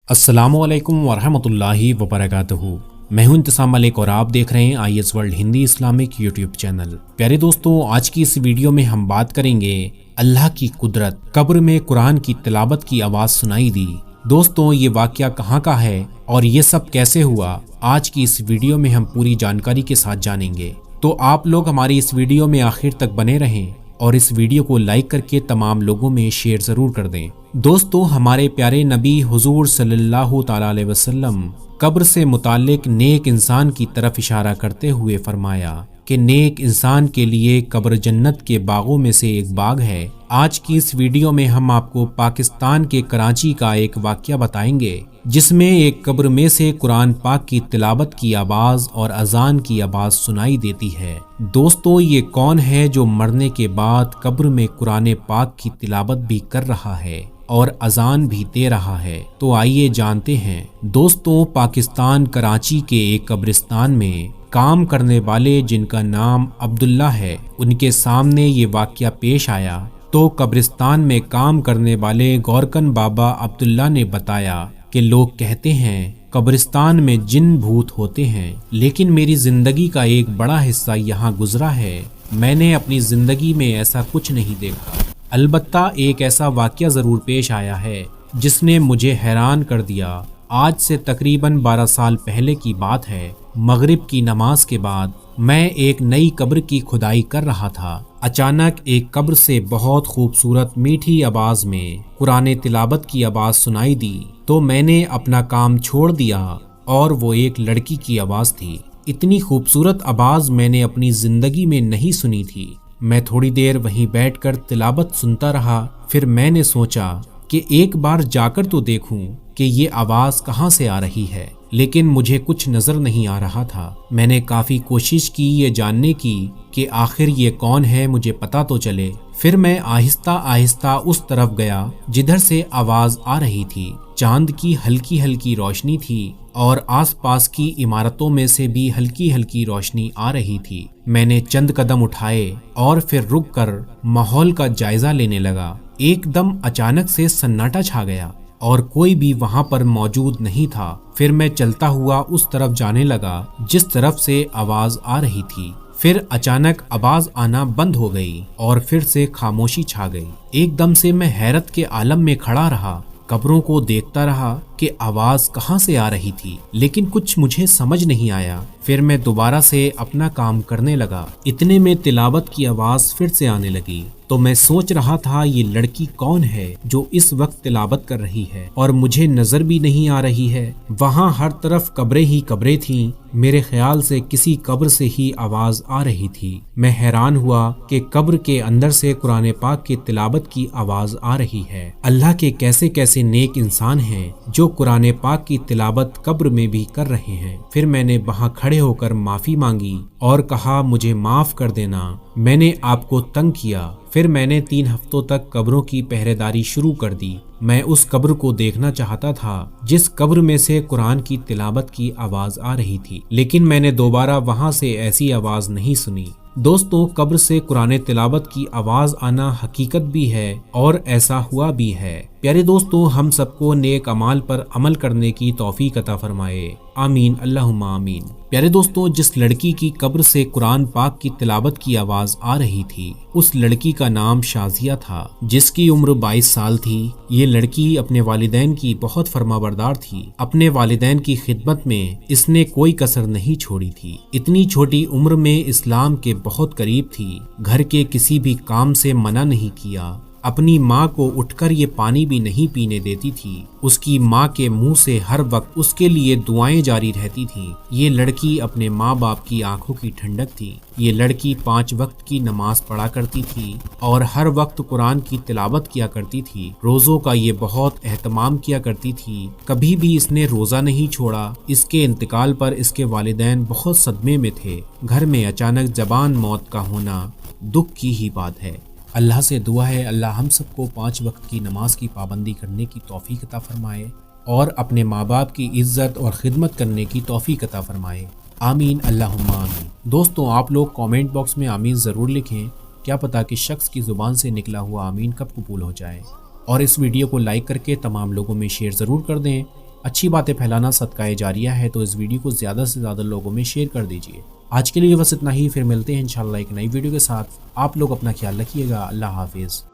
अस्सलाम वालेकुम वरहमतुल्लाहि वबरकातुहू। मैं हूं इंतसाम मलिक और आप देख रहे हैं IS world Hindi Islamic YouTube channel. प्यारे दोस्तों, आज की इस वीडियो में हम बात करेंगे अल्लाह की कुदरत। कब्र में कुरान की तिलावत की आवाज़ सुनाई दी। दोस्तों, ये वाक़या कहाँ का है और ये सब कैसे हुआ, आज की इस वीडियो में हम पूरी जानकारी के साथ जानेंगे। तो आप लोग हमारी इस वीडियो में आखिर तक बने रहें और इस वीडियो को लाइक करके तमाम लोगों में शेयर ज़रूर कर दें। दोस्तों, हमारे प्यारे नबी हुजूर सल्लल्लाहु ताला अलैहि वसल्लम कब्र से मुताल्लिक नेक इंसान की तरफ इशारा करते हुए फरमाया कि नेक इंसान के लिए कब्र जन्नत के बागों में से एक बाग है। आज की इस वीडियो में हम आपको पाकिस्तान के कराची का एक वाक़या बताएंगे जिसमें एक कब्र में से कुरान पाक की तिलावत की आवाज़ और अजान की आवाज़ सुनाई देती है। दोस्तों, ये कौन है जो मरने के बाद कब्र में कुरान पाक की तिलावत भी कर रहा है और अजान भी दे रहा है? तो आइए जानते हैं। दोस्तों, पाकिस्तान कराची के एक कब्रिस्तान में काम करने वाले जिनका नाम अब्दुल्ला है, उनके सामने ये वाक़या पेश आया। तो कब्रिस्तान में काम करने वाले गौरकन बाबा अब्दुल्ला ने बताया कि लोग कहते हैं कब्रिस्तान में जिन भूत होते हैं, लेकिन मेरी जिंदगी का एक बड़ा हिस्सा यहाँ गुजरा है। मैंने अपनी जिंदगी में ऐसा कुछ नहीं देखा। अलबत्ता एक ऐसा वाक़या ज़रूर पेश आया है जिसने मुझे हैरान कर दिया। आज से तकरीबन 12 साल पहले की बात है। मगरिब की नमाज के बाद मैं एक नई कब्र की खुदाई कर रहा था। अचानक एक कब्र से बहुत खूबसूरत मीठी आवाज़ में कुरान तिलावत की आवाज़ सुनाई दी। तो मैंने अपना काम छोड़ दिया और वो एक लड़की की आवाज़ थी। इतनी खूबसूरत आवाज़ मैंने अपनी ज़िंदगी में नहीं सुनी थी। मैं थोड़ी देर वहीं बैठकर तिलावत सुनता रहा। फिर मैंने सोचा कि एक बार जाकर तो देखूं कि ये आवाज़ कहाँ से आ रही है, लेकिन मुझे कुछ नज़र नहीं आ रहा था। मैंने काफ़ी कोशिश की ये जानने की कि आखिर ये कौन है, मुझे पता तो चले। फिर मैं आहिस्ता आहिस्ता उस तरफ गया जिधर से आवाज़ आ रही थी। चांद की हल्की हल्की रोशनी थी और आसपास की इमारतों में से भी हल्की हल्की रोशनी आ रही थी। मैंने चंद कदम उठाए और फिर रुककर माहौल का जायजा लेने लगा। एकदम अचानक से सन्नाटा छा गया और कोई भी वहां पर मौजूद नहीं था। फिर मैं चलता हुआ उस तरफ जाने लगा जिस तरफ से आवाज आ रही थी। फिर अचानक आवाज आना बंद हो गई और फिर से खामोशी छा गई। एकदम से मैं हैरत के आलम में खड़ा रहा, कब्रों को देखता रहा कि आवाज कहाँ से आ रही थी, लेकिन कुछ मुझे समझ नहीं आया। फिर मैं दोबारा से अपना काम करने लगा। इतने में तिलावत की आवाज फिर से आने लगी। तो मैं सोच रहा था ये लड़की कौन है जो इस वक्त तिलावत कर रही है और मुझे नजर भी नहीं आ रही है। वहाँ हर तरफ कब्रें ही कब्रें थीं। मेरे ख्याल से किसी कब्र से ही आवाज आ रही थी। मैं हैरान हुआ कि कब्र के अंदर से कुरान पाक की तिलावत की आवाज आ रही है। अल्लाह के कैसे कैसे नेक इंसान हैं जो कुरान पाक की तिलावत कब्र में भी कर रहे हैं। फिर मैंने वहाँ खड़े होकर माफी मांगी और कहा, मुझे माफ कर देना, मैंने आपको तंग किया। फिर मैंने 3 हफ्तों तक कब्रों की पहरेदारी शुरू कर दी। मैं उस कब्र को देखना चाहता था जिस कब्र में से कुरान की तिलावत की आवाज आ रही थी, लेकिन मैंने दोबारा वहां से ऐसी आवाज नहीं सुनी। दोस्तों, कब्र से कुरान तिलावत की आवाज आना हकीकत भी है और ऐसा हुआ भी है। प्यारे दोस्तों, हम सबको नेक अमाल पर अमल करने की तौफीक अता फरमाए। आमीन, अल्लाहुम्मा आमीन। प्यारे दोस्तों, जिस लड़की की कब्र से कुरान पाक की तिलावत की आवाज आ रही थी, उस लड़की का नाम शाजिया था, जिसकी उम्र 22 साल थी। ये लड़की अपने वालिदैन की बहुत फरमाबरदार थी। अपने वालिदैन की खिदमत में इसने कोई कसर नहीं छोड़ी थी। इतनी छोटी उम्र में इस्लाम के बहुत करीब थी। घर के किसी भी काम से मना नहीं किया। अपनी माँ को उठकर ये पानी भी नहीं पीने देती थी। उसकी माँ के मुंह से हर वक्त उसके लिए दुआएं जारी रहती थीं। ये लड़की अपने माँ बाप की आंखों की ठंडक थी। ये लड़की 5 वक्त की नमाज पढ़ा करती थी और हर वक्त कुरान की तिलावत किया करती थी। रोज़ों का ये बहुत एहतमाम किया करती थी। कभी भी इसने रोज़ा नहीं छोड़ा। इसके इंतकाल पर इसके वालिदैन बहुत सदमे में थे। घर में अचानक जबान मौत का होना दुख की ही बात है। अल्लाह से दुआ है अल्लाह हम सबको 5 वक्त की नमाज की पाबंदी करने की तौफीक अता फरमाए और अपने माँ बाप की इज्जत और खिदमत करने की तौफीक अता फरमाए। आमीन, अल्लाहुम्मा आमीन। दोस्तों, आप लोग कमेंट बॉक्स में आमीन ज़रूर लिखें। क्या पता कि शख्स की ज़ुबान से निकला हुआ आमीन कब कबूल हो जाए। और इस वीडियो को लाइक करके तमाम लोगों में शेयर ज़रूर कर दें اچھی باتیں پھیلانا صدقہ جاریہ ہے، تو اس ویڈیو کو زیادہ سے زیادہ لوگوں میں شیئر کر دیجیے۔ آج کے لیے بس اتنا ہی، پھر ملتے ہیں انشاءاللہ ایک نئی ویڈیو کے ساتھ۔ آپ لوگ اپنا خیال رکھیے گا۔ اللہ حافظ۔